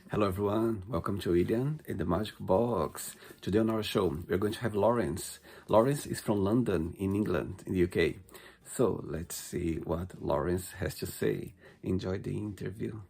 Hello, everyone. Welcome to Ilian in the Magic Box. Today on our show, we're going to have Lawrence. Lawrence is from London, in England, in the UK. So let's see what Lawrence has to say. Enjoy the interview.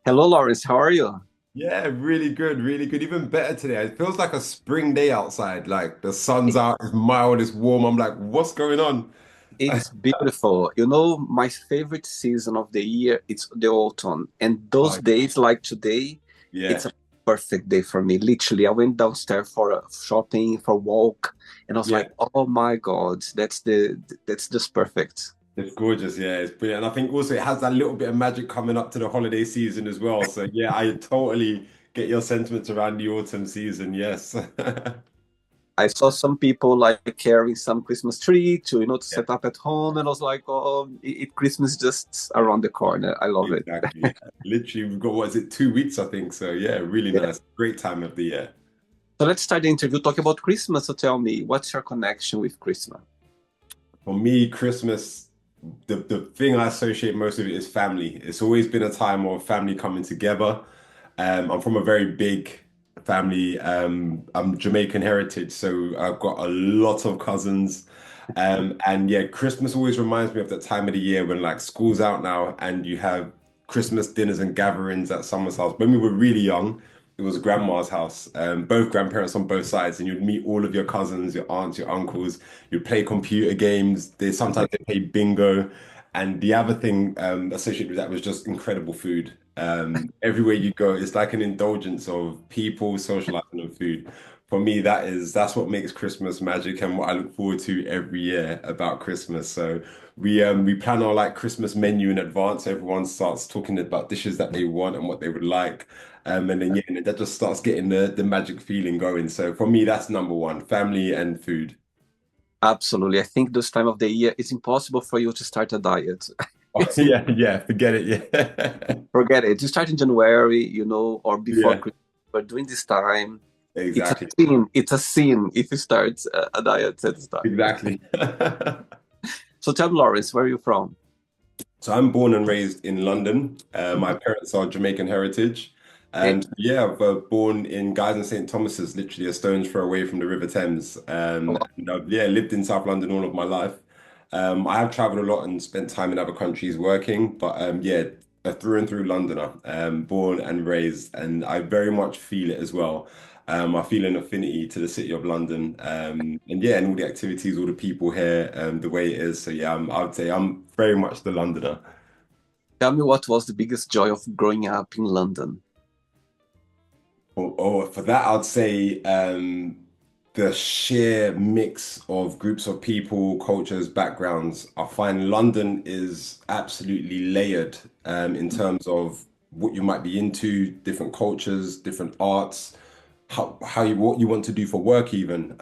Hello, Lawrence. How are you? Yeah, really good, really good. Even better today. It feels like a spring day outside. Like the sun's out, it's mild, it's warm. I'm like, what's going on? It's beautiful. You know, my favorite season of the year, it's the autumn. And those Oh, days like today, it's yeah, a perfect day for me. Literally, I went downstairs for a shopping, for a walk, and I was yeah. like, oh my God, that's just perfect. It's gorgeous. Yeah, it's brilliant. And I think also it has that little bit of magic coming up to the holiday season as well. So yeah, I totally get your sentiments around the autumn season. Yes. I saw some people like carrying some Christmas tree to Yeah, set up at home, and I was like, oh, Christmas just around the corner. I love it. exactly. Literally, we've got, what is it, 2 weeks, I think. So yeah, really Yeah. nice. Great time of the year. So let's start the interview talking about Christmas. So tell me, what's your connection with Christmas? For me, Christmas, the thing I associate most of it is family. It's always been a time of family coming together. I'm from a very big family. I'm Jamaican heritage, so I've got a lot of cousins. And yeah, Christmas always reminds me of that time of the year when like school's out now and you have Christmas dinners and gatherings at someone's house. When we were really young, it was grandma's house, both grandparents on both sides, and you'd meet all of your cousins, your aunts, your uncles. You'd play computer games. They sometimes they play bingo. And the other thing associated with that was just incredible food. Everywhere you go, it's like an indulgence of people socializing and food. For me, that's what makes Christmas magic and what I look forward to every year about Christmas. So we plan our like Christmas menu in advance. Everyone starts talking about dishes that they want and what they would like. And then yeah, and that just starts getting the magic feeling going. So for me, that's number one, family and food. Absolutely. I think this time of the year, it's impossible for you to start a diet. Oh, It's yeah, yeah, forget it. Yeah. forget it. You start in January, or before Yeah, Christmas, but during this time, it's a exactly. sin. It's a sin if you start a diet at this time. Exactly. So tell me, Lawrence, where are you from? So I'm born and raised in London. My parents are Jamaican heritage. Okay. Yeah, I've born in Guy's and St. Thomas's, literally a stone's throw away from the River Thames. And I've yeah, lived in South London all of my life. I have traveled a lot and spent time in other countries working, but yeah, a through and through Londoner, born and raised, and I very much feel it as well. I feel an affinity to the city of London, and yeah, and all the activities, all the people here, the way it is. So yeah, I would say I'm very much the Londoner. Tell me what was the biggest joy of growing up in London? For that, I'd say the sheer mix of groups of people, cultures, backgrounds. I find London is absolutely layered in terms of what you might be into, different cultures, different arts, how you what you want to do for work even.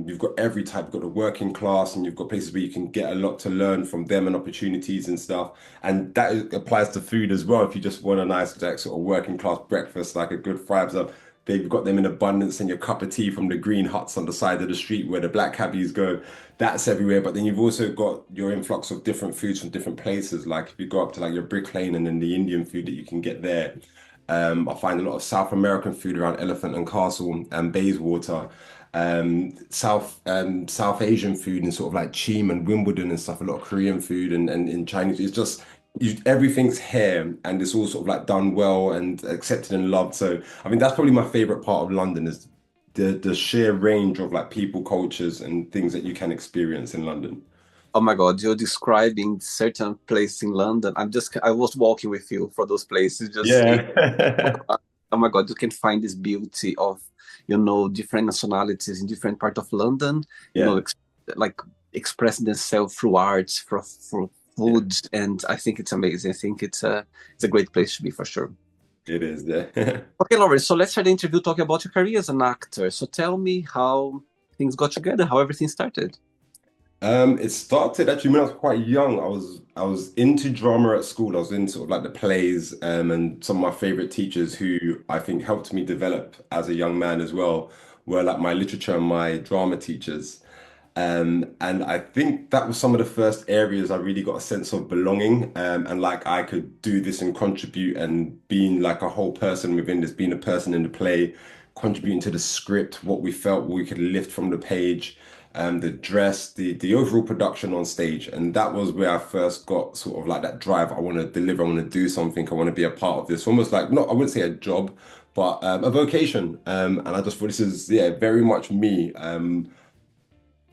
You've got every type. You've got the working class, and you've got places where you can get a lot to learn from them and opportunities and stuff. And applies to food as well. If you just want a nice like, sort of working class breakfast, like a good fries up, they've got them in abundance. And your cup of tea from the green huts on the side of the street where the black cabbies go. That's everywhere. But then you've also got your influx of different foods from different places. Like if you go up to like your Brick Lane and then the Indian food that you can get there. I find a lot of South American food around Elephant and Castle and Bayswater. South Asian food and sort of like Cheam and Wimbledon and stuff. A lot of Korean food and in Chinese. It's just everything's here and it's all sort of like done well and accepted and loved. So I mean that's probably my favorite part of London is the sheer range of like people, cultures, and things that you can experience in London. Oh my God, you're describing certain place in London. I was walking with you for those places. Yeah. Oh my God, you can find this beauty of, different nationalities in different part of London, you know, Yeah. ex like expressing themselves through arts, for Yeah. food, and I think it's amazing. I think it's a great place to be for sure. It is there. Okay, Lauren, so let's start the interview talking about your career as an actor. So tell me how things got together, how everything started. It started actually when I was quite young. I was into drama at school. I was in sort of like the plays, and some of my favorite teachers who I think helped me develop as a young man as well were like my literature and my drama teachers. And I think that was some of the first areas I really got a sense of belonging, and like I could do this and contribute and being like a whole person within this, being a person in the play, contributing to the script, what we felt we could lift from the page, the dress, the overall production on stage. And that was where I first got sort of like that drive. I want to deliver, I want to do something, I want to be a part of this. Almost like, not, I wouldn't say a job, but a vocation. And I just thought this is, yeah, very much me.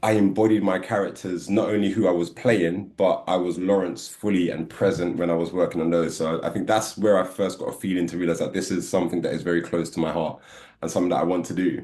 I embodied my characters, not only who I was playing, but I was Lawrence fully and present when I was working on those. So I think that's where I first got a feeling to realize that this is something that is very close to my heart and something that I want to do.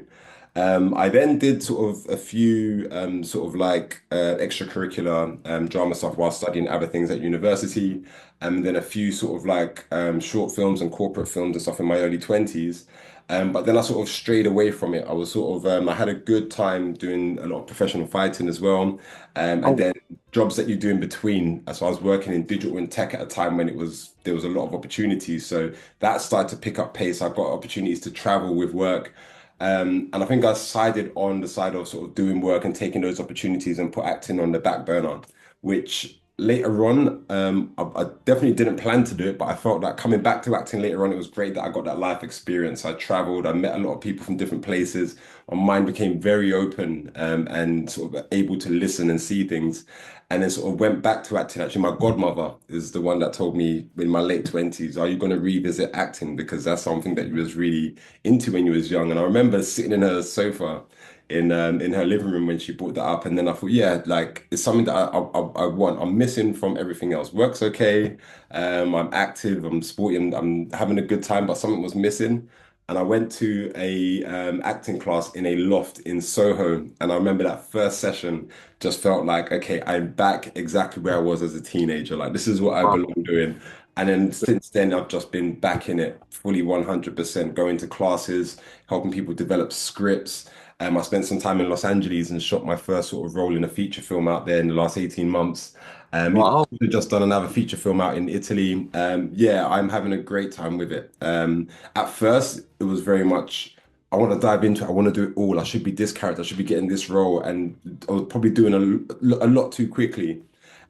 I then did sort of a few sort of like extracurricular drama stuff while studying other things at university, and then a few sort of like short films and corporate films and stuff in my early 20s. But then I sort of strayed away from it. I was sort of, I had a good time doing a lot of professional fighting as well. And Oh, then jobs that you do in between. So I was working in digital and tech at a time when there was a lot of opportunities. So that started to pick up pace. I got opportunities to travel with work. And I think I sided on the side of sort of doing work and taking those opportunities and put acting on the back burner, which later on, I definitely didn't plan to do it, but I felt like coming back to acting later on, it was great that I got that life experience. I traveled, I met a lot of people from different places. My mind became very open, and sort of able to listen and see things. And then sort of went back to acting. Actually, my godmother is the one that told me in my late 20s, are you going to revisit acting? Because that's something that you was really into when you was young. And I remember sitting in her sofa in her living room when she brought that up, and then I thought, yeah, like it's something that I want. I'm missing from everything else. Work's okay. I'm active. I'm sporty. I'm having a good time, but something was missing. And I went to a acting class in a loft in Soho, and I remember that first session just felt like, okay, I'm back exactly where I was as a teenager. Like this is what I wow. belong doing. And then since then, I've just been back in it fully 100%, going to classes, helping people develop scripts. I spent some time in Los Angeles and shot my first sort of role in a feature film out there in the last 18 months. Wow. We've just done another feature film out in Italy. Yeah, I'm having a great time with it. At first, it was very much, I want to dive into it. I want to do it all. I should be this character. I should be getting this role. And I was probably doing a lot too quickly.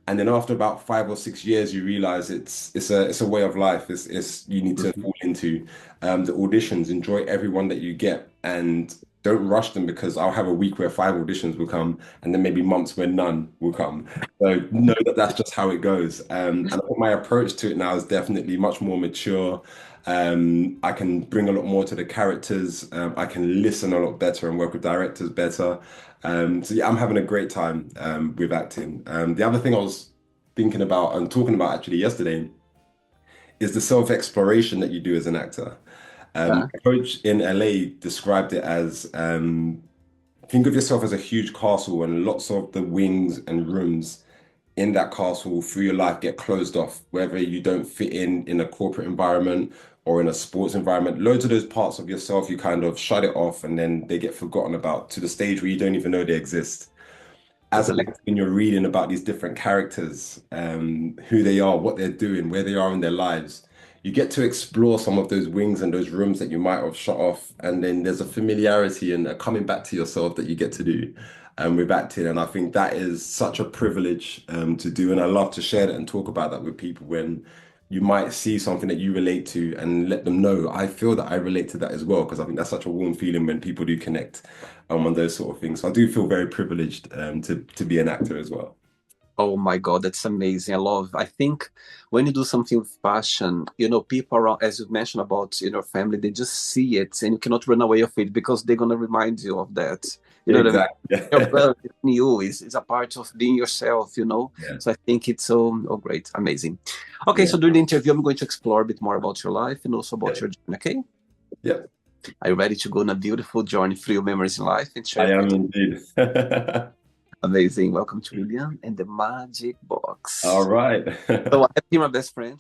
And then after about 5 or 6 years, you realize it's a way of life. It's you need to Mhm. fall into the auditions, enjoy everyone that you get, and don't rush them because I'll have a week where 5 auditions will come, and then maybe months where none will come. So know that that's just how it goes. And I think my approach to it now is definitely much more mature. I can bring a lot more to the characters. I can listen a lot better and work with directors better. So yeah, I'm having a great time with acting. The other thing I was thinking about and talking about actually yesterday is the self-exploration that you do as an actor. Yeah. A coach in LA described it as think of yourself as a huge castle and lots of the wings and rooms in that castle through your life get closed off, whether you don't fit in a corporate environment or in a sports environment. Loads of those parts of yourself, you kind of shut it off and then they get forgotten about to the stage where you don't even know they exist. As an Totally. actor, when you're reading about these different characters, who they are, what they're doing, where they are in their lives, you get to explore some of those wings and those rooms that you might have shut off. And then there's a familiarity and a coming back to yourself that you get to do with acting. And I think that is such a privilege to do. And I love to share that and talk about that with people when you might see something that you relate to and let them know. I feel that I relate to that as well, because I think that's such a warm feeling when people do connect on those sort of things. So I do feel very privileged to be an actor as well. Oh my God, that's amazing. I think when you do something with passion, people around, as you mentioned about in your family, they just see it and you cannot run away of it because they're going to remind you of that. You know what I mean? Exactly. Your brother in you is a part of being yourself. Yeah. So I think it's so, oh, great, amazing. Okay, Yeah. so during the interview, I'm going to explore a bit more about your life and also Yeah. about your journey, okay? Yeah. Are you ready to go on a beautiful journey through your memories in life and share I it am with indeed. amazing. Welcome to William and the Magic All Box. right. So I have here my best friend.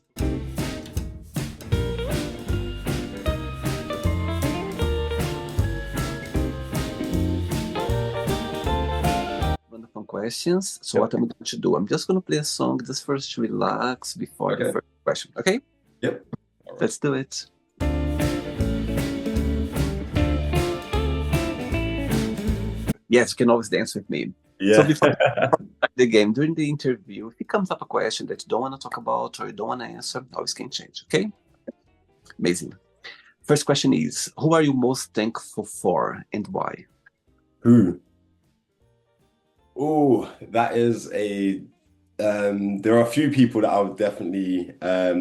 Wonderful questions. So Yep. what I'm going to do, I'm just going to play a song just first to relax before the Okay. first question. Okay, Yep. All right. let's do it. Yes, you can always dance with me. So Yeah. before the game, during the interview, if it comes up a question that you don't want to talk about or you don't want to answer, always can change. Okay? Amazing. First question is, who are you most thankful for and why? Who? Oh, that is a there are a few people that I would definitely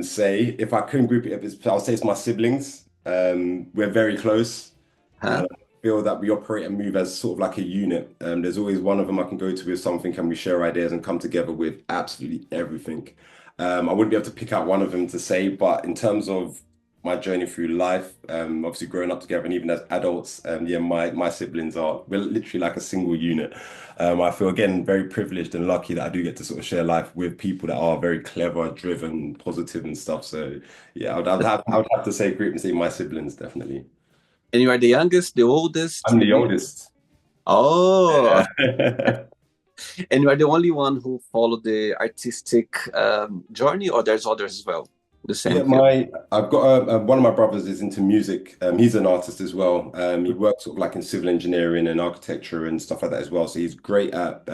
say if I couldn't group it up, I'll say it's my siblings. We're very close. Huh? I feel that we operate and move as sort of like a unit. There's always one of them I can go to with something and we share ideas and come together with absolutely everything. I wouldn't be able to pick out one of them to say, but in terms of my journey through life, obviously growing up together and even as adults, yeah, my siblings we're literally like a single unit. I feel again very privileged and lucky that I do get to sort of share life with people that are very clever, driven, positive and stuff. So yeah, I would have to say group and say my siblings definitely. And you are the youngest, the oldest, I'm the the middle? oldest. Oh, Yeah. and you are the only one who followed the artistic journey, or there's others as well, the same Yeah, field? I've got one of my brothers is into music. He's an artist as well. He works sort of like in civil engineering and architecture and stuff like that as well. So he's great at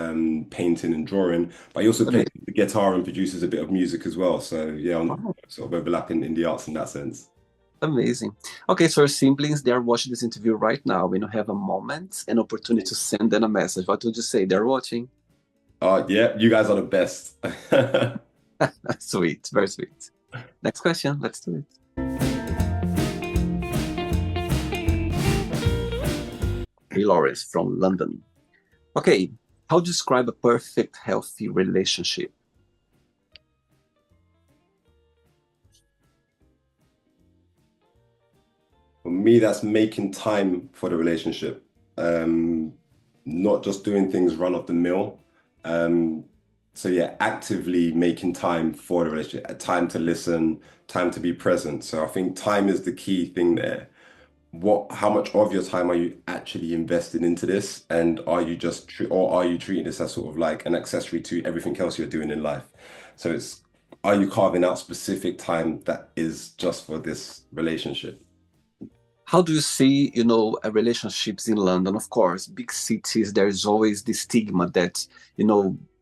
painting and drawing, but he also plays Amazing. the guitar and produces a bit of music as well. So yeah, I'm Wow, sort of overlapping in the arts in that sense. amazing. Okay, so your siblings, they are watching this interview right now. When you have a moment, an opportunity to send them a message, what would you say? They're watching. Yeah, you guys are the best. Sweet, very sweet. Next question, let's do it. Hey, Lawrence from London. Okay, how do you describe a perfect, healthy relationship? For me, that's making time for the relationship. Um, Not just doing things run of the mill. Um, so yeah, actively making time for the relationship, time to listen, time to be present. So I think time is the key thing there. How much of your time are you actually investing into this? And are you or are you treating this as sort of like an accessory to everything else you're doing in life? So are you carving out specific time that is just for this relationship? How do you see, relationships in London? Of course, big cities, there's always the stigma that,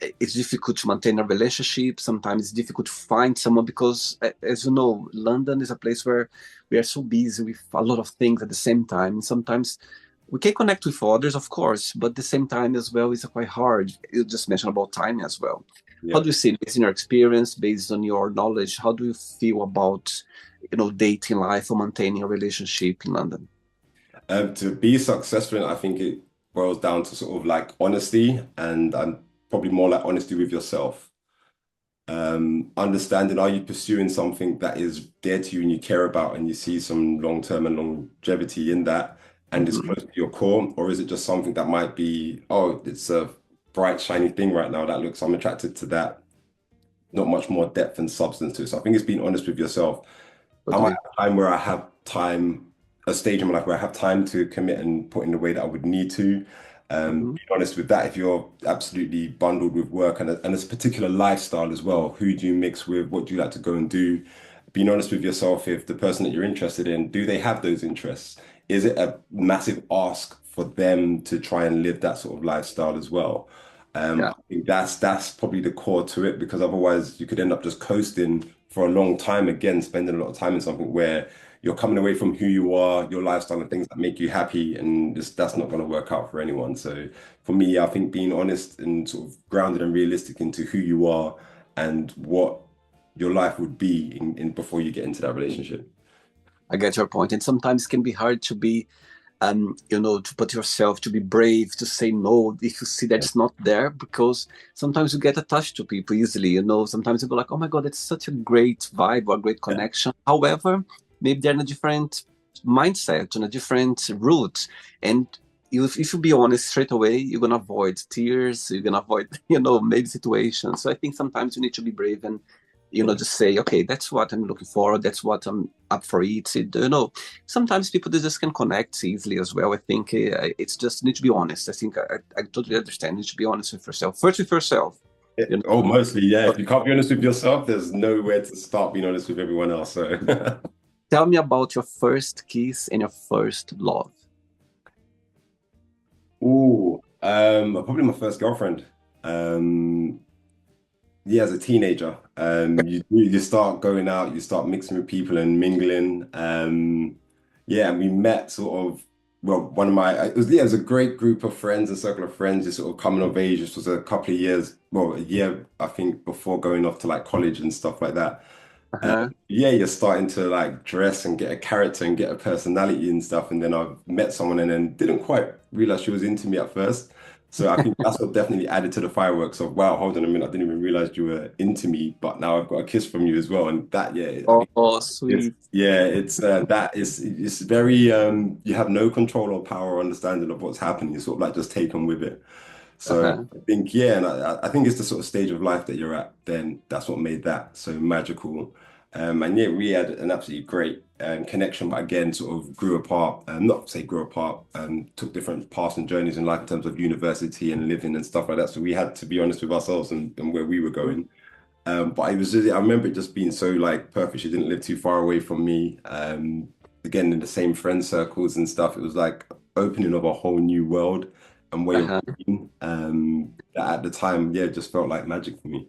it's difficult to maintain a relationship. Sometimes it's difficult to find someone because, as you know, London is a place where we are so busy with a lot of things at the same time. And sometimes we can connect with others, of course, but at the same time as well, it's quite hard. You just mentioned about time as well. How Yeah. do you see, based on your experience, based on your knowledge, how do you feel about dating life or maintaining a relationship in London? To be successful, I think it boils down to sort of like honesty and probably more like honesty with yourself. Understanding, are you pursuing something that is dear to you and you care about and you see some long-term and longevity in that and it's Mhm. close to your core? Or is it just something that might be, oh, it's a bright, shiny thing right now that looks, I'm attracted to that, not much more depth and substance to it. So I think it's being honest with yourself. I might Totally. have time where I have time, a stage in my life where I have time to commit and put in the way that I would need to. Mhm. Be honest with that. If you're absolutely bundled with work and it's a particular lifestyle as well, who do you mix with? What do you like to go and do? Being honest with yourself, if the person that you're interested in, do they have those interests? Is it a massive ask for them to try and live that sort of lifestyle as well? Yeah. I think that's probably the core to it because otherwise you could end up just coasting for a long time again, spending a lot of time in something where you're coming away from who you are, your lifestyle, and things that make you happy, and that's not going to work out for anyone. So for me, I think being honest and sort of grounded and realistic into who you are and what your life would be in before you get into that relationship. I get your point. And sometimes it can be hard to be, to put yourself, to be brave, to say no if you see that Yeah. it's not there, because sometimes you get attached to people easily. Sometimes you go like, oh my God, it's such a great vibe or a great Yeah. connection. However, maybe they're in a different mindset, on a different route. And if you be honest straight away, you're going to avoid tears, you're going to avoid, maybe situations. So I think sometimes you need to be brave and, Yeah. just say, okay, that's what I'm looking for. That's what I'm up for it. Sometimes people they just can connect easily as well. I think it's just need to be honest. I think I totally understand. You need to be honest with yourself. First with yourself. You Oh, mostly, yeah. know. If you can't be honest with yourself, there's nowhere to start being honest with everyone else. So Tell me about your first kiss and your first love. Ooh. Probably my first girlfriend. Um, yeah, as a teenager, you start going out, you start mixing with people and mingling. Yeah, and we met sort of well, one of my it was a great group of friends, a circle of friends, just sort of coming of age. This was a couple of years, well, a year I think before going off to like college and stuff like that. Uh, Uh-huh. yeah, you're starting to like dress and get a character and get a personality and stuff. And then I've met someone and then didn't quite realize she was into me at first. So I think that's what definitely added to the fireworks of wow, hold on a minute, I didn't even realize you were into me, but now I've got a kiss from you as well. And that, yeah, I think Oh, it's sweet. yeah, it's that is it's very you have no control or power or understanding of what's happening. You're sort of like just taken with it. So Uh-huh. I think, yeah, and I think it's the sort of stage of life that you're at, then that's what made that so magical. And yeah, we had an absolutely great connection, but again, sort of grew apart, not to say grew apart, took different paths and journeys in life in terms of university and living and stuff like that. So we had to be honest with ourselves and where we were going. But it was just, I remember it just being so like perfect. She didn't live too far away from me. Again, in the same friend circles and stuff. It was like opening of a whole new world and way of Uh-huh. being. That at the time, yeah, just felt like magic for me.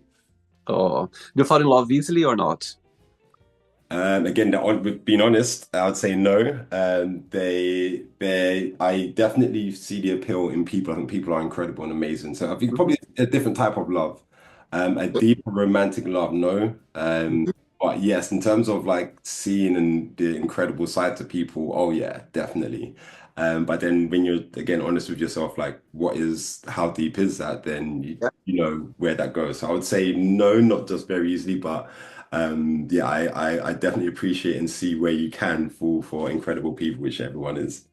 Oh, do you fall in love easily or not? Again, with being honest, I would say no. I definitely see the appeal in people. I think people are incredible and amazing. So I think Mhm. probably a different type of love. A deep romantic love, no. Mhm. But yes, in terms of like seeing and the incredible side to people, oh yeah, definitely. But then when you're again honest with yourself, like how deep is that? Then Yeah, you know where that goes. So I would say no, not just very easily, but yeah, I definitely appreciate and see where you can fall for incredible people, which everyone is.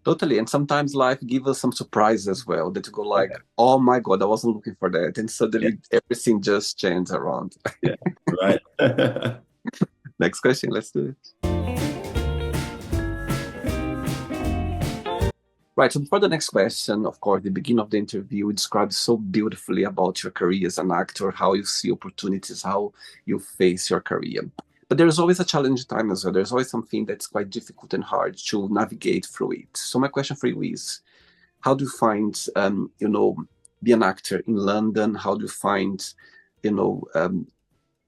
totally. And sometimes life gives us some surprise as well that you go like, Yeah, oh my God, I wasn't looking for that. And yeah, suddenly everything just changed around. yeah. Right. Next question, let's do it. Right. So for the next question, of course, the beginning of the interview, you described so beautifully about your career as an actor, how you see opportunities, how you face your career. But there's always a challenge time as well. There's always something that's quite difficult and hard to navigate through it. So my question for you is, how do you find, be an actor in London? How do you find, you know,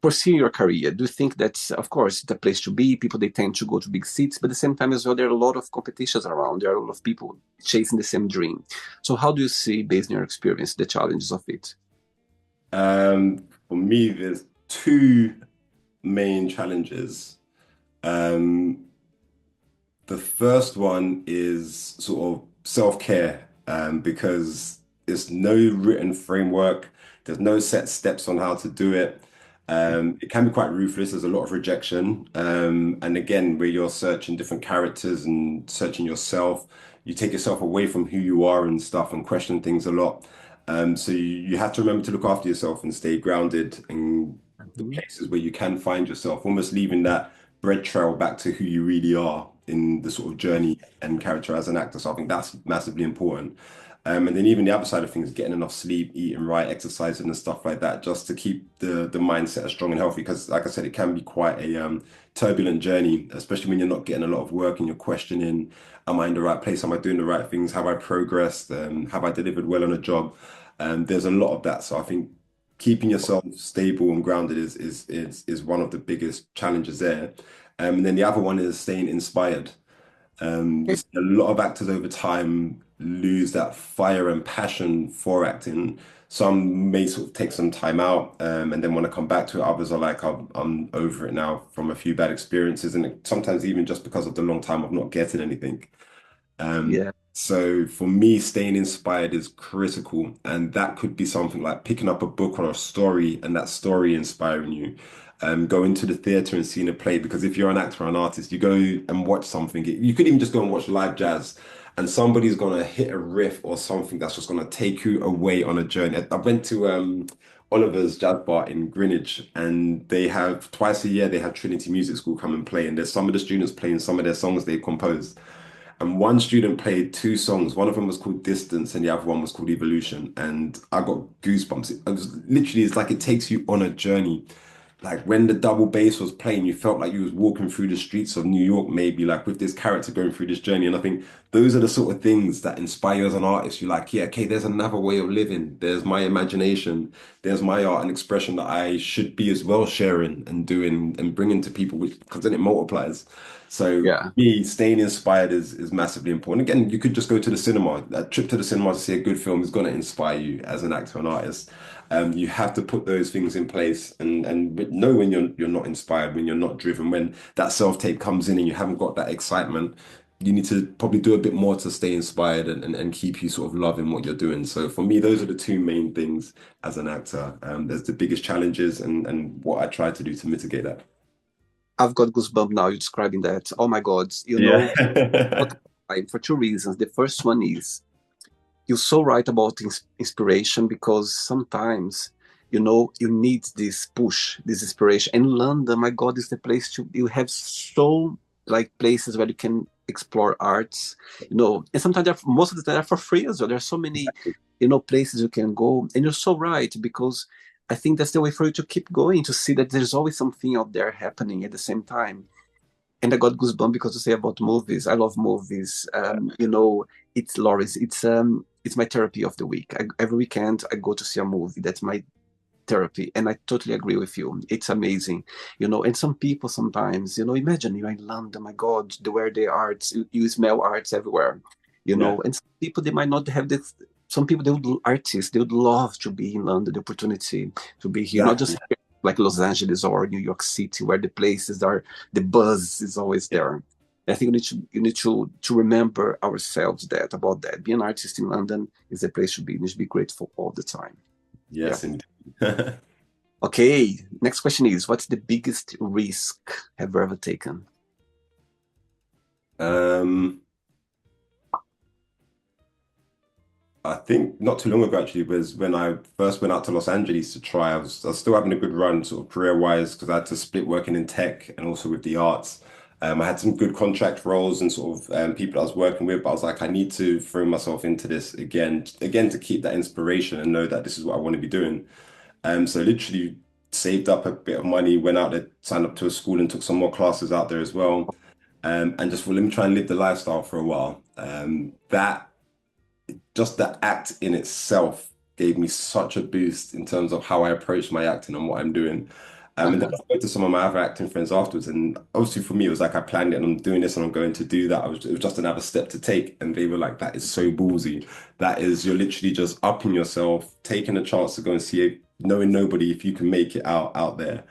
pursue your career? Do you think that, of course, it's a place to be? People they tend to go to big cities, but at the same time as well, there are a lot of competitions around. There are a lot of people chasing the same dream. So, how do you see, based on your experience, the challenges of it? For me, there's two main challenges. Um, the first one is sort of self-care, because there's no written framework, there's no set steps on how to do it. It can be quite ruthless. There's a lot of rejection. And again, where you're searching different characters and searching yourself, you take yourself away from who you are and stuff and question things a lot. So you have to remember to look after yourself and stay grounded in the Mhm. places where you can find yourself, almost leaving that bread trail back to who you really are in the sort of journey and character as an actor. So I think that's massively important. And then even the other side of things, getting enough sleep, eating right, exercising and stuff like that, just to keep the mindset as strong and healthy. Because like I said, it can be quite a turbulent journey, especially when you're not getting a lot of work and you're questioning, am I in the right place? Am I doing the right things? Have I progressed? Have I delivered well on a job? There's a lot of that. So I think keeping yourself stable and grounded is one of the biggest challenges there. And then the other one is staying inspired. You see a lot of actors over time lose that fire and passion for acting. Some may sort of take some time out, and then want to come back to it. Others are like, I'm over it now from a few bad experiences, and sometimes even just because of the long time of not getting anything. Yeah. So for me, staying inspired is critical, and that could be something like picking up a book or a story, and that story inspiring you. Going to the theater and seeing a play, because if you're an actor or an artist, you go and watch something. You could even just go and watch live jazz, and somebody's gonna hit a riff or something that's just gonna take you away on a journey. I went to Oliver's Jazz Bar in Greenwich, and they have twice a year they have Trinity Music School come and play, and there's some of the students playing some of their songs they've composed. And one student played two songs. One of them was called Distance, and the other one was called Evolution. And I got goosebumps. It was literally, it's like it takes you on a journey like when the double bass was playing, you felt like you was walking through the streets of New York, maybe like with this character going through this journey. And I think those are the sort of things that inspire you as an artist. You're like, yeah, okay, there's another way of living. There's my imagination. There's my art and expression that I should be as well sharing and doing and bringing to people, which because then it multiplies. So Yeah. me staying inspired is massively important. Again, you could just go to the cinema. A trip to the cinema to see a good film is going to inspire you as an actor and artist. You have to put those things in place and know when you're not inspired, when you're not driven, when that self-tape comes in and you haven't got that excitement. You need to probably do a bit more to stay inspired and keep you sort of loving what you're doing. So for me, those are the two main things as an actor. There's the biggest challenges and what I try to do to mitigate that. I've got goosebumps now. You're describing that. Oh my God. Yeah. For two reasons. The first one is you're so right about inspiration because sometimes, you need this push, this inspiration. And London, my God, is the place you have so like places where you can explore arts, and sometimes most of the time they're for free as well. There are so many, places you can go. And you're so right because I think that's the way for you to keep going, to see that there's always something out there happening at the same time. And I got goosebumps because you say about movies. I love movies. It's Lawrence. It's my therapy of the week. Every weekend I go to see a movie. That's my therapy, and I totally agree with you. It's amazing, And some people sometimes, imagine you're in London. My God, the where they arts, you smell arts everywhere, Yeah. And some people they might not have this. Some people artists they would love to be in London, the opportunity to be here, not just Exactly. like Los Angeles or New York City, where the places are, the buzz is always there. I think you need to remember ourselves about that. Being an artist in London is a place to be. You need to be grateful all the time. Yeah. Yes, indeed. Okay. Next question is, what's the biggest risk have you ever taken? Um, I think not too long ago actually was when I first went out to Los Angeles to try. I was still having a good run sort of career-wise because I had to split working in tech and also with the arts. I had some good contract roles and sort of people I was working with, but I was like, I need to throw myself into this again to keep that inspiration and know that this is what I want to be doing. So literally saved up a bit of money, went out there, signed up to a school and took some more classes out there as well. And just thought, let me try and live the lifestyle for a while. That just the act in itself gave me such a boost in terms of how I approach my acting and what I'm doing. And then I spoke to some of my other acting friends afterwards, and obviously for me, it was like I planned it and I'm doing this and I'm going to do that. It was just another step to take, and they were like, "That is so ballsy. That is, you're literally just upping yourself, taking a chance to go and see it, knowing nobody if you can make it out there."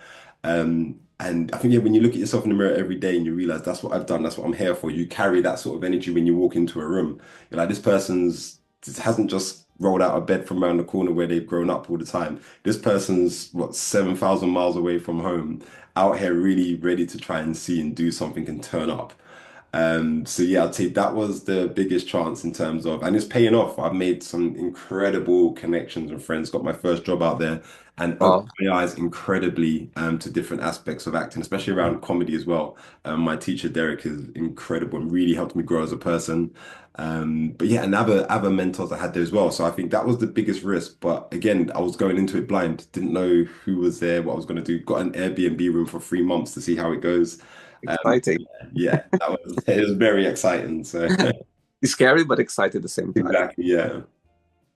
And I think yeah, when you look at yourself in the mirror every day and you realize that's what I've done, that's what I'm here for, you carry that sort of energy when you walk into a room. You're like, this person's this hasn't just rolled out of bed from around the corner where they've grown up all the time. This person's what 7,000 miles away from home, out here really ready to try and see and do something and turn up. So yeah, I'd say that was the biggest chance in terms of, and it's paying off. I've made some incredible connections and friends, got my first job out there and opened Wow. my eyes incredibly to different aspects of acting, especially around comedy as well. My teacher, Derek, is incredible and really helped me grow as a person. But yeah, and other mentors I had there as well. So I think that was the biggest risk. But again, I was going into it blind, didn't know who was there, what I was going to do. Got an Airbnb room for 3 months to see how it goes. Exciting. Yeah, that was it was very exciting. So Scary, but excited at the same time. exactly, yeah.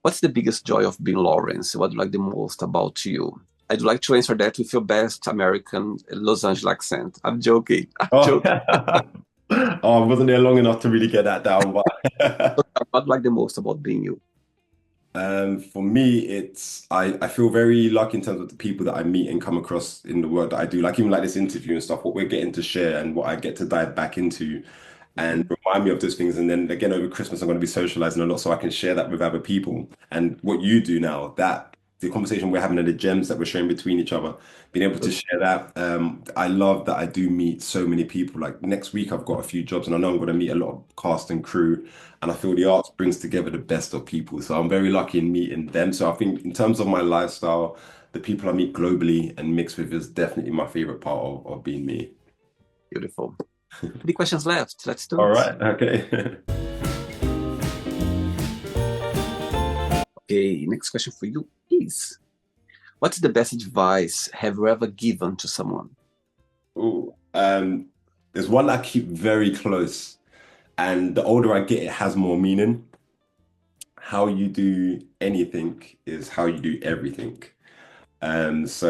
What's the biggest joy of being Lawrence? What do you like the most about you? I'd like to answer that with your best American Los Angeles accent. I'm joking. I'm Oh, joking. oh, I wasn't there long enough to really get that down, but What do you like the most about being you? for me, I feel very lucky in terms of the people that I meet and come across in the work that I do. Like even like this interview and stuff, what we're getting to share and what I get to dive back into Mhm. and remind me of those things. And then again, over Christmas, I'm going to be socializing a lot so I can share that with other people. And what you do now, that the conversation we're having and the gems that we're sharing between each other, being able to share that. I love that I do meet so many people. Like next week, I've got a few jobs and I know I'm going to meet a lot of cast and crew. And I feel the arts brings together the best of people. So I'm very lucky in meeting them. So I think in terms of my lifestyle, the people I meet globally and mix with is definitely my favorite part of being me. Beautiful. 3 questions left. Let's do All it. right. Okay. Okay, next question for you is, What's the best advice have you ever given to someone? Ooh, there's one I keep very close, and the older I get, it has more meaning. How you do anything is how you do everything. So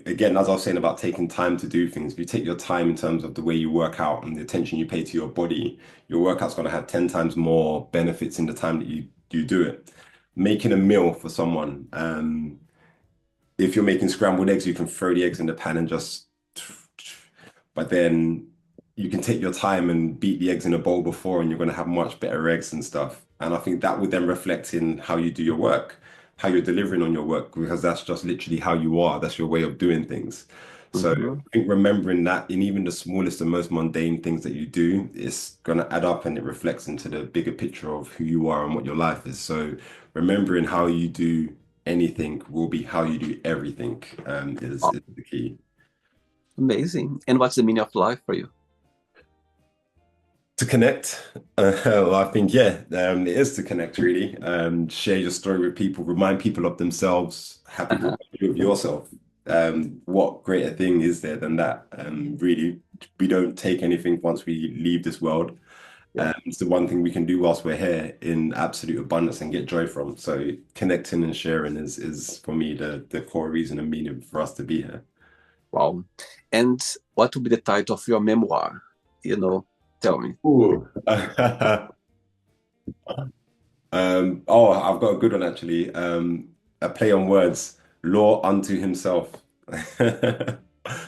again, as I was saying about taking time to do things, if you take your time in terms of the way you work out and the attention you pay to your body, your workout's going to have 10 times more benefits in the time that you do it. Making a meal for someone, if you're making scrambled eggs, you can throw the eggs in the pan and just, but then you can take your time and beat the eggs in a bowl before, and you're going to have much better eggs and stuff. And I think that would then reflect in how you do your work, how you're delivering on your work, because that's just literally how you are. That's your way of doing things. So Mhm. I think remembering that in even the smallest and most mundane things that you do, it's going to add up and it reflects into the bigger picture of who you are and what your life is. So remembering how you do anything will be how you do everything, Wow, is the key. amazing. And what's the meaning of life for you? To connect, well, I think yeah, it is to connect really. Share your story with people, remind people of themselves, have people Uh-huh. remind you of yourself. What greater thing is there than that? Really, we don't take anything once we leave this world. Yeah. It's the one thing we can do whilst we're here in absolute abundance and get joy from. So connecting and sharing is for me the core reason and meaning for us to be here. Wow. And what would be the title of your memoir? You know, tell me. Ooh. Oh, I've got a good one actually. A play on words, law unto himself.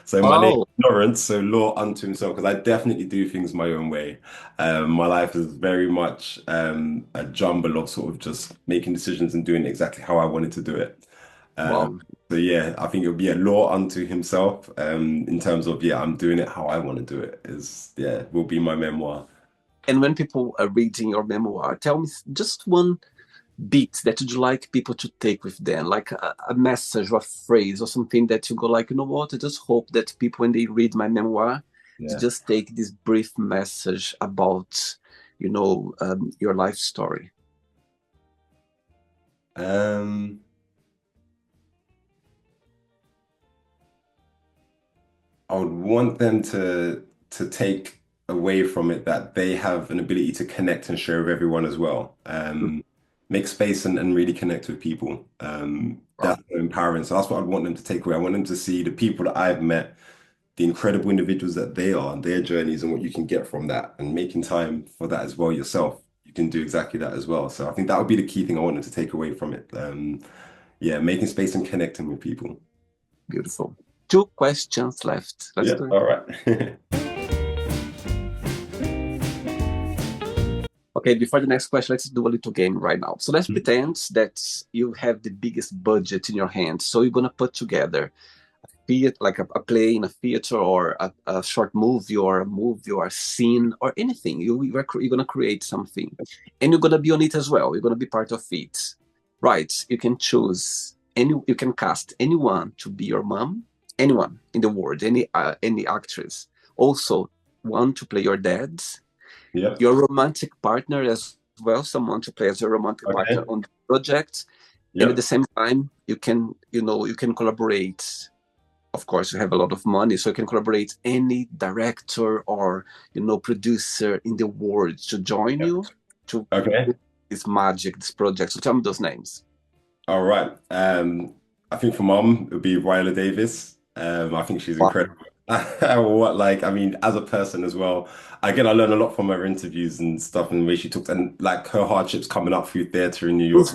So my name is Oh, Lawrence, so law unto himself, because I definitely do things my own way. My life is very much a jumble of sort of just making decisions and doing exactly how I wanted to do it. Um, wow. so yeah, I think it would be a law unto himself, in terms of yeah, I'm doing it how I want to do it is yeah, will be my memoir. And when people are reading your memoir, tell me just one bit that you'd like people to take with them, like a message or a phrase or something that you go like, you know what, I just hope that people, when they read my memoir, to Yeah. just take this brief message about, your life story. Um, I would want them to take away from it that they have an ability to connect and share with everyone as well. Make space and really connect with people. Wow. That's so empowering. So that's what I'd want them to take away. I want them to see the people that I've met, the incredible individuals that they are, and their journeys and what you can get from that, and making time for that as well yourself. You can do exactly that as well. So I think that would be the key thing I want them to take away from it. Yeah, making space and connecting with people. Beautiful. Two questions left. Let's Yeah, do it. all right. Okay, before the next question, let's do a little game right now. So let's pretend that you have the biggest budget in your hands. So you're gonna put together theater, like a play in a theater, or a short movie, or a movie, or a scene, or anything. You're gonna create something, and you're gonna be on it as well. You're gonna be part of it, right? You can choose any. You can cast anyone to be your mom, anyone in the world, any actress. Also, one to play your dad, Yep. your romantic partner as well, someone to play as your romantic partner Okay. on the project, and at the Yep. same time, you can collaborate. Of course, you have a lot of money, so you can collaborate any director or producer in the world to join Yep. you to Okay. this magic, this project. So tell me those names. All right. I think for mom, it would be Viola Davis. I think she's Wow. incredible. What, like, I mean, as a person as well. Again, I learned a lot from her interviews and stuff and the way she talks and like her hardships coming up through theater in New York.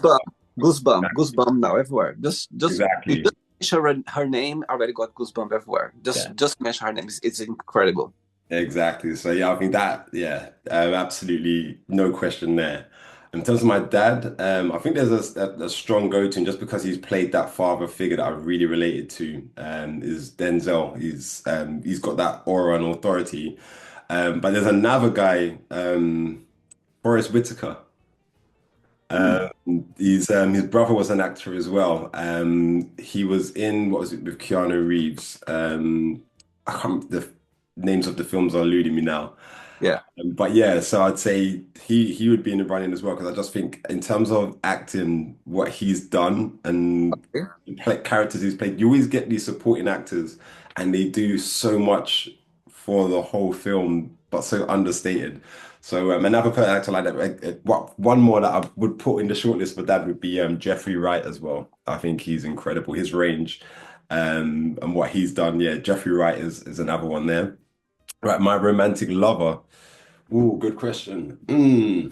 Goosebump, goosebump now everywhere. Just you Exactly. just mention her name, I already got goosebump everywhere. Yeah. Just mention her name. It's incredible. Exactly. So yeah, I think that, yeah, absolutely no question there. In terms of my dad, I think there's a strong go-to, and just because he's played that father figure that I really related to, is Denzel. He's got that aura and authority. But there's another guy, Forrest Whitaker. Hmm. Um, his brother was an actor as well. He was in what was it with Keanu Reeves? I can't, the names of the films are eluding me now. Yeah. But yeah, so I'd say he would be in the running as well because I just think in terms of acting, what he's done and Okay. characters he's played, you always get these supporting actors and they do so much for the whole film, but so understated. So another actor like that, one more that I would put in the shortlist for that would be Jeffrey Wright as well. I think he's incredible. His range and what he's done. Yeah, Jeffrey Wright is another one there. Right, my romantic lover. Oh, good question. Who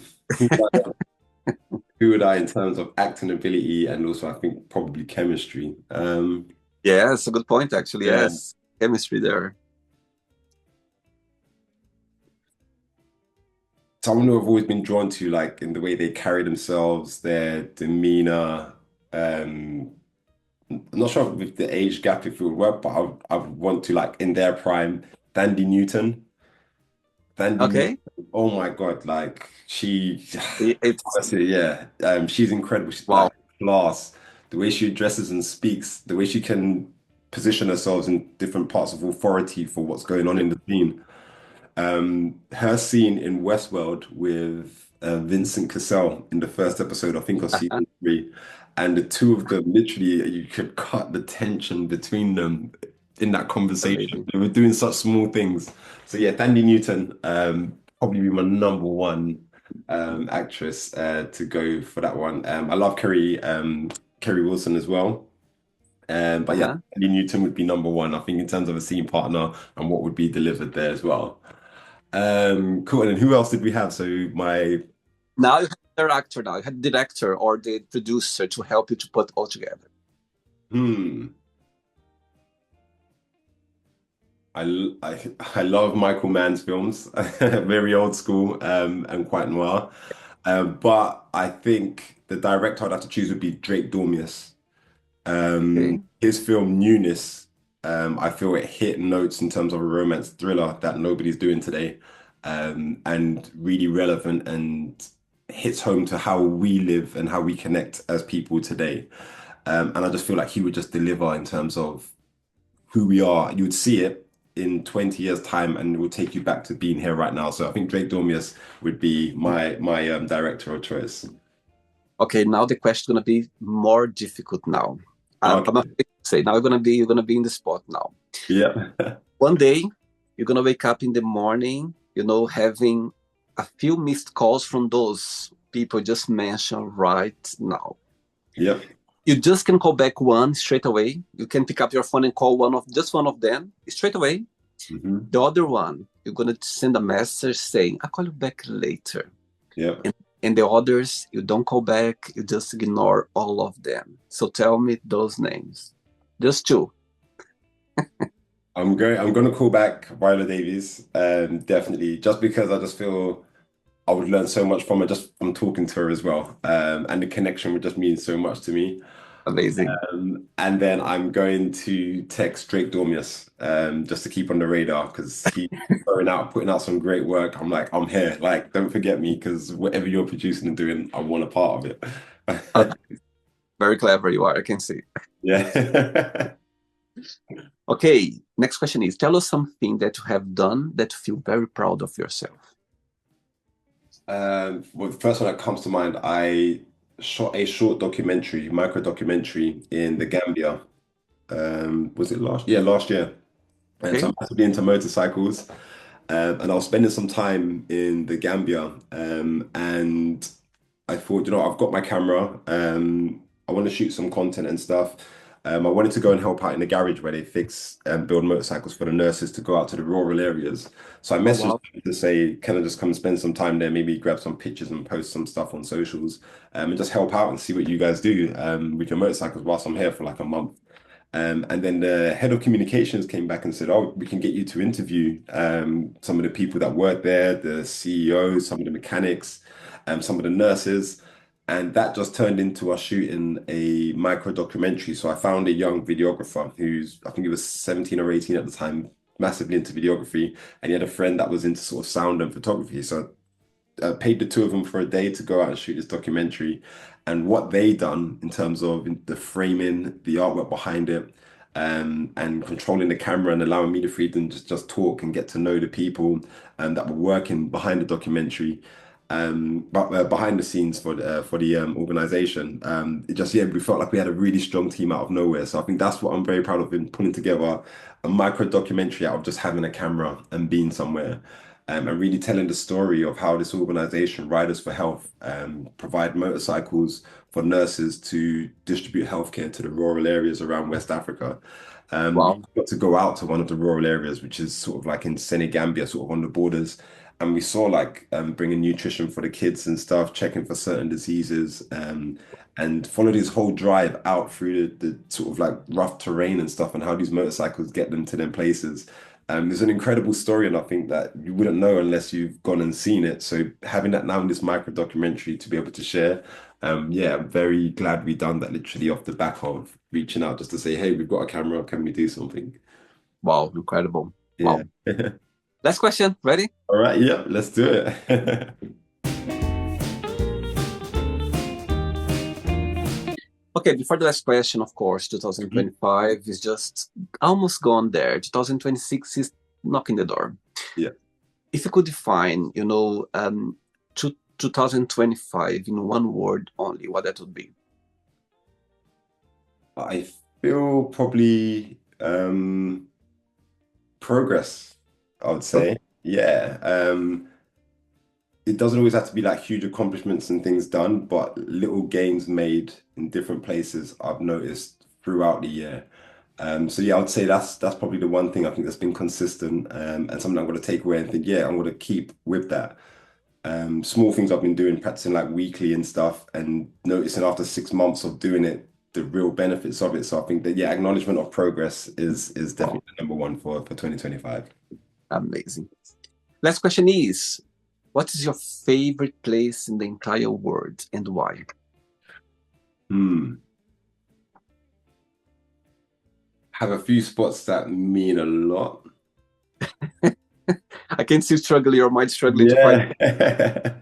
would I in terms of acting ability and also I think probably chemistry? Yeah, it's a good point, actually. Yeah, Yes, chemistry there. someone who I've always been drawn to, like in the way they carry themselves, their demeanor. Um, I'm not sure with the age gap if it would work, but I would want to like in their prime, Thandie Newton. Thandie Newton. Okay. Oh my God, like she. It's Honestly, yeah, she's incredible. She's wow. like class, the way she dresses and speaks, the way she can position herself in different parts of authority for what's going on in the scene. Her scene in Westworld with Vincent Cassell in the first episode, I think of season three, and the two of them literally, you could cut the tension between them in that conversation. Amazing. They were doing such small things. So yeah, Thandie Newton, probably be my number one actress to go for that one. I love Kerry Wilson as well. But yeah, Uh-huh. Thandie Newton would be number one, I think, in terms of a scene partner and what would be delivered there as well. Cool. And then who else did we have? So my Now you have the director now. You have the director or the producer to help you to put all together. hmm, I love Michael Mann's films, very old school and quite noir. But I think the director I'd have to choose would be Drake Dormius. Okay. His film Newness, I feel it hit notes in terms of a romance thriller that nobody's doing today, and really relevant and hits home to how we live and how we connect as people today. And I just feel like he would just deliver in terms of who we are. You would see it in 20 years' time and it will take you back to being here right now. So I think Drake Dormius would be my director of choice. Okay, now the question is gonna be more difficult now. I'm Okay. afraid to say now you're gonna be in the spot now. Yeah. One day you're gonna wake up in the morning, having a few missed calls from those people just mentioned right now. Yep. You just can call back one straight away. You can pick up your phone and call one of them straight away. Hmm. The other one, you're gonna send a message saying, "I'll call you back later." Yep. And the others, you don't call back, you just ignore all of them. So tell me those names. Just two. I'm gonna call back Viola Davies, definitely, just because I just feel I would learn so much from her just from talking to her as well. And the connection would just mean so much to me. Amazing. And then I'm going to text Drake Dormius, just to keep on the radar because he's putting out some great work. I'm like, I'm here. Like, don't forget me because whatever you're producing and doing, I want a part of Uh, it. very clever you are, I can see. Yeah. Okay, next question is tell us something that you have done that you feel very proud of yourself. Well, the first one that comes to mind, I shot a short documentary, micro documentary in the Gambia. Was it last? Yeah, last year. And so Okay. I'm massively into motorcycles. And I was spending some time in the Gambia. And I thought, I've got my camera. I want to shoot some content and stuff. I wanted to go and help out in the garage where they fix and build motorcycles for the nurses to go out to the rural areas. So I Oh, messaged wow. them to say, can I just come and spend some time there, maybe grab some pictures and post some stuff on socials, and just help out and see what you guys do with your motorcycles whilst I'm here for like a month. And then the head of communications came back and said, "Oh, we can get you to interview some of the people that work there, the CEOs, some of the mechanics, some of the nurses." And that just turned into us shooting a micro documentary. So I found a young videographer who's, I think he was 17 or 18 at the time, massively into videography. And he had a friend that was into sort of sound and photography. So paid the two of them for a day to go out and shoot this documentary. And what they done in terms of the framing, the artwork behind it, and controlling the camera and allowing me the freedom to just talk and get to know the people that were working behind the documentary, but behind the scenes for the organization. It just yeah, we felt like we had a really strong team out of nowhere. So I think that's what I'm very proud of in putting together a micro documentary out of just having a camera and being somewhere. And really telling the story of how this organization, Riders for Health, provide motorcycles for nurses to distribute healthcare to the rural areas around West Africa. We Wow. got to go out to one of the rural areas, which is sort of like in Senegambia, sort of on the borders. And we saw like bringing nutrition for the kids and stuff, checking for certain diseases, and follow this whole drive out through the sort of like rough terrain and stuff, and how these motorcycles get them to them places. It's an incredible story, and I think that you wouldn't know unless you've gone and seen it. So having that now in this micro documentary to be able to share, yeah, I'm very glad we done that literally off the back of reaching out just to say, hey, we've got a camera, can we do something? Wow, incredible. Yeah. Wow. Last question. Ready? All right, yeah, let's do it. Okay, before the last question, of course, 2025 is just almost gone there. 2026 is knocking the door. Yeah. If you could define, 2025 in one word only, what that would be? I feel probably progress, I would say. Yeah. It doesn't always have to be like huge accomplishments and things done, but little gains made in different places I've noticed throughout the year. So yeah, I would say that's probably the one thing I think that's been consistent, and something I'm going to take away and think, yeah, I'm going to keep with that. Small things I've been doing, practicing like weekly and stuff, and noticing after 6 months of doing it, the real benefits of it. So I think that yeah, acknowledgement of progress is Wow, definitely the number one for 2025. amazing. Last question is, what is your favorite place in the entire world and why? Hmm. Have a few spots that mean a lot. I can see your mind struggling to find. Yeah.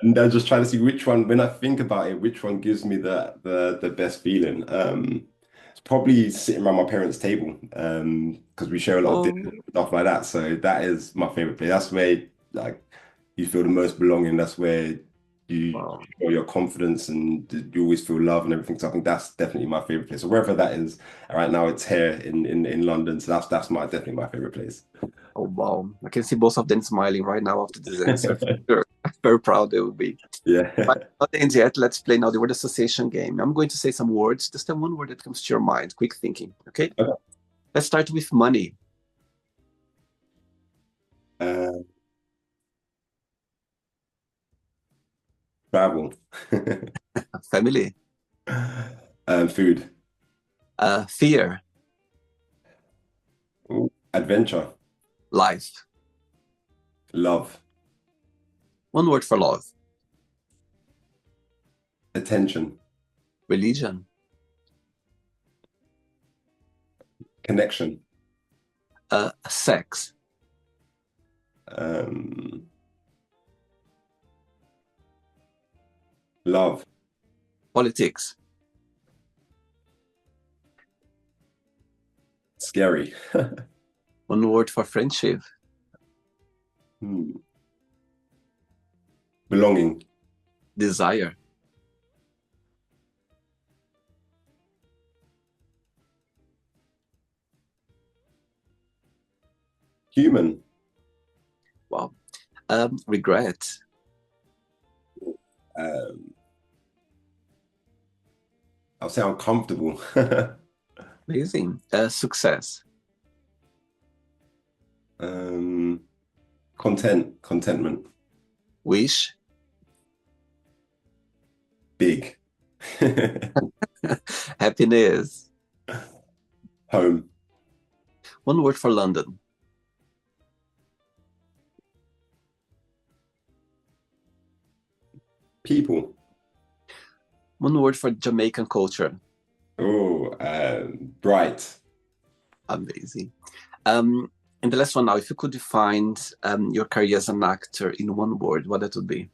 And I'm just trying to see which one, when I think about it, which one gives me the best feeling. It's probably sitting around my parents' table, because we share a lot of dinners Oh, and stuff like that. So that is my favorite place. That's where like you feel the most belonging. That's where you wow. show your confidence and you always feel love and everything. So I think that's definitely my favorite place. So wherever that is, right now it's here in London. So that's my definitely my favorite place. Oh, wow. I can see both of them smiling right now after this answer. For sure. Very proud they will be. But Yeah. not the end yet. Let's play now the word association game. I'm going to say some words, just the one word that comes to your mind. Quick thinking. Okay. Okay. Let's start with money, Uh, Travel. family, Food. fear, Ooh, adventure. life. Love. One word for love, Attention. religion, Connection. sex, Um, Love. politics, Scary. one word for friendship, Hmm. Belonging. desire, Human. wow, regret, Um, I'll say uncomfortable. amazing, success, Um, Contentment. wish, Big. happiness. Home. One word for London, People. one word for Jamaican culture, Oh, bright. amazing. Um, and the last one now, if you could define your career as an actor in one word, what that would be?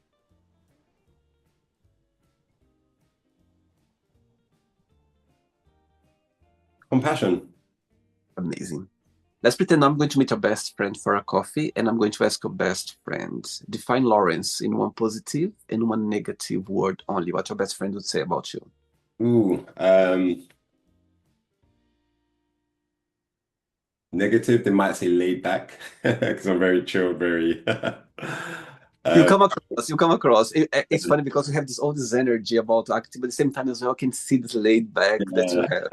Compassion. Amazing. Let's pretend I'm going to meet your best friend for a coffee, and I'm going to ask your best friend. Define Lawrence in one positive and one negative word only. What your best friend would say about you. Ooh, negative, they might say laid back because I'm very chill, very You um, come across, you come across. It's funny because you have this all this energy about acting, but at the same time as well, I can see this laid back that you have.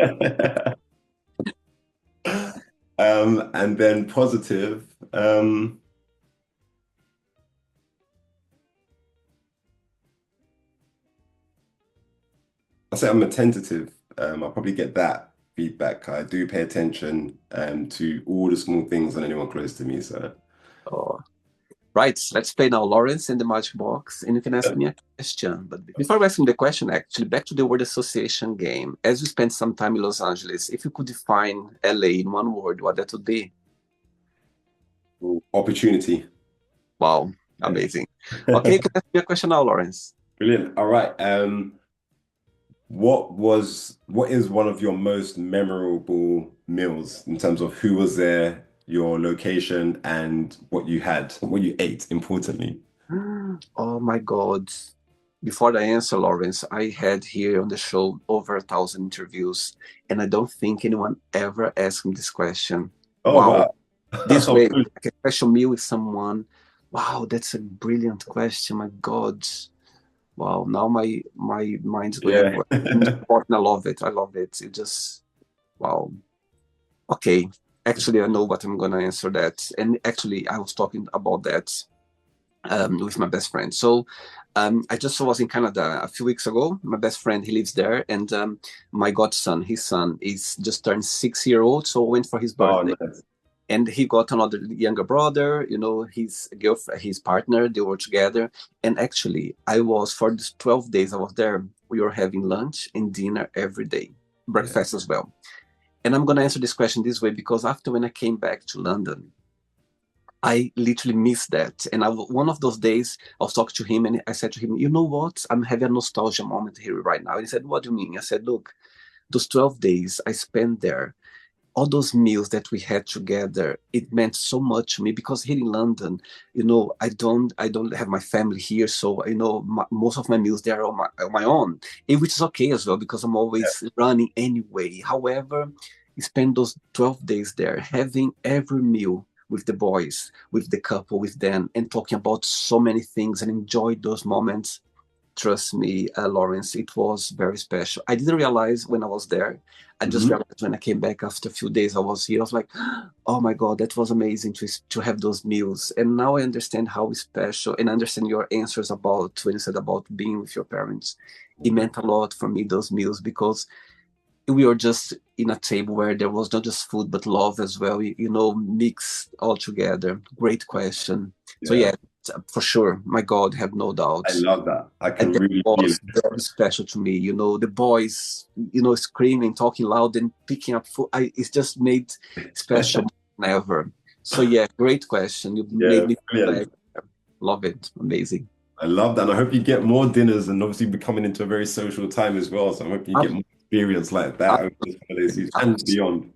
yeah. And then positive. I say I'm attentive. I'll probably get that feedback. I do pay attention to all the small things on anyone close to me. So Oh. Right, let's play now Lawrence in the Magic Box, and you can ask me a question. But before asking the question, actually, back to the word association game. As you spent some time in Los Angeles, if you could define LA in one word, what that would be? opportunity. Wow, Yeah. amazing. Okay, you can ask me a question now, Lawrence. Brilliant. All right. What is one of your most memorable meals in terms of who was there, your location, and what you had, what you ate, importantly? Oh my God. Before I answer, Lawrence, I had here on the show over 1,000 interviews, and I don't think anyone ever asked me this question. Oh Wow, wow. this way, like a special meal with someone. Wow, that's a brilliant question. My God. Wow, now my mind's going Yeah. everywhere. And important, I love it. I love it. It just wow. Okay. Actually, I know what I'm gonna answer that. And actually, I was talking about that with my best friend. So I just was in Canada a few weeks ago. My best friend, he lives there, and my godson, his son, is just turned 6 year old. So I went for his Oh, birthday, nice. and he got another younger brother. You know, his girlfriend, his partner, they were together. And actually, I was for these 12 days I was there. We were having lunch and dinner every day, Yeah. breakfast as well. And I'm gonna answer this question this way because after when I came back to London, I literally missed that. And one of those days, I was talking to him and I said to him, you know what? I'm having a nostalgia moment here right now. And he said, what do you mean? I said, look, those 12 days I spent there, all those meals that we had together, it meant so much to me because here in London, I don't have my family here. So, most of my meals there are on my own, and which is okay as well because I'm always running anyway. However, I spent those 12 days there having every meal with the boys, with the couple, with them, and talking about so many things and enjoy those moments. Trust me, Lawrence, it was very special. I didn't realize when I was there. I just Mhm. realized when I came back after a few days I was here. I was like, oh my God, that was amazing to have those meals. And now I understand how special and I understand your answers about when you said about being with your parents. It meant a lot for me, those meals, because we were just in a table where there was not just food but love as well, mixed all together. Great question. So Yeah. yeah, for sure, my God, have no doubt. I love that. I And can that really feel was it. very special to me. The boys, screaming, talking loud, and picking up food. It's just made special than ever. So yeah, great question. You made Yeah, me feel brilliant. like love it. Amazing. I love that. And I hope you get more dinners and obviously we're coming into a very social time as well. So I hope you get Ab- more experience like that over this holiday season and ab- beyond.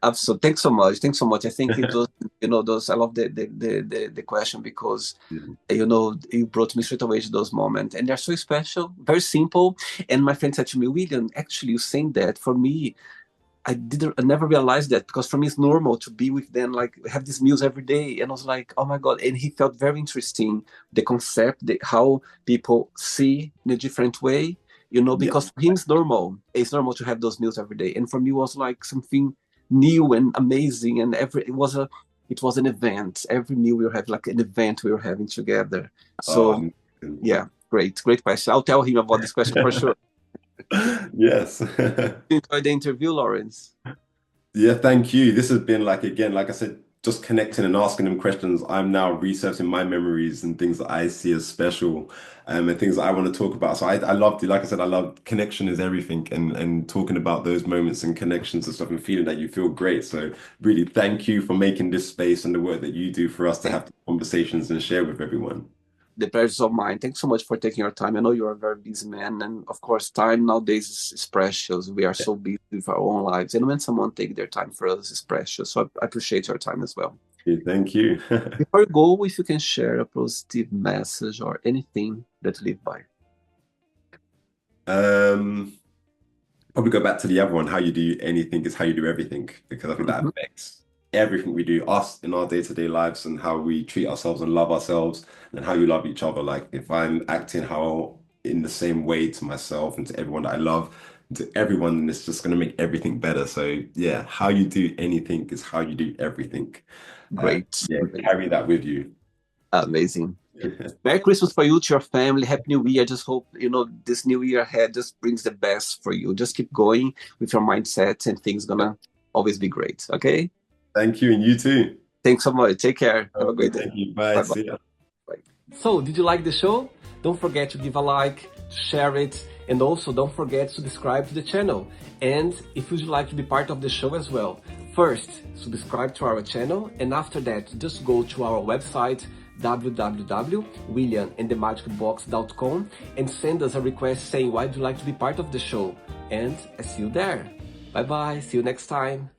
Absolutely. Thanks so much. Thanks so much. I think it was, those. I love the question because you brought me straight away to those moments, and they're so special, very simple. And my friend said to me, William, actually, you saying that for me, I never realized that because for me it's normal to be with them, like have these meals every day. And I was like, oh my God. And he felt very interesting, the concept, how people see in a different way, Yeah. because for him it's normal. It's normal to have those meals every day. And for me it was like something new and amazing. And it was an event. Every meal we were having like an event we were having together. So Amazing. yeah, great question. I'll tell him about this question for sure. Yes. Enjoy the interview, Lawrence. Yeah, thank you. This has been like again, like I said, just connecting and asking them questions. I'm now researching my memories and things that I see as special, and things that I want to talk about. So I love like I said, I love connection is everything, and talking about those moments and connections and stuff, and feeling that you feel great. So really, thank you for making this space and the work that you do for us to have conversations and share with everyone. The pleasure is all mine. Thanks so much for taking your time. I know you're a very busy man, and of course, time nowadays is precious. We are so busy with our own lives, and when someone take their time for us, it's precious. So I appreciate your time as well. Thank you. Before you go, if you can share a positive message or anything that you live by. Probably go back to the other one. How you do anything is how you do everything, because I think that affects everything we do, us in our day-to-day lives, and how we treat ourselves and love ourselves, and how you love each other. Like if I'm acting how in the same way to myself and to everyone that I love, and to everyone, then it's just going to make everything better. So yeah, how you do anything is how you do everything. Great. Yeah, carry that with you. Amazing. Merry Christmas for you, to your family. Happy New Year. Just hope, this new year ahead just brings the best for you. Just keep going with your mindset and things gonna always be great. Okay? Thank you, and you too. Thanks so much. Take care. Have a great day. Thank you. Bye. Bye-bye. See ya. So, did you like the show? Don't forget to give a like, share it, and also don't forget to subscribe to the channel. And if you'd like to be part of the show as well, first, subscribe to our channel, and after that, just go to our website, www.williamandthemagicbox.com, and send us a request saying why you'd like to be part of the show. And I see you there. Bye-bye. See you next time.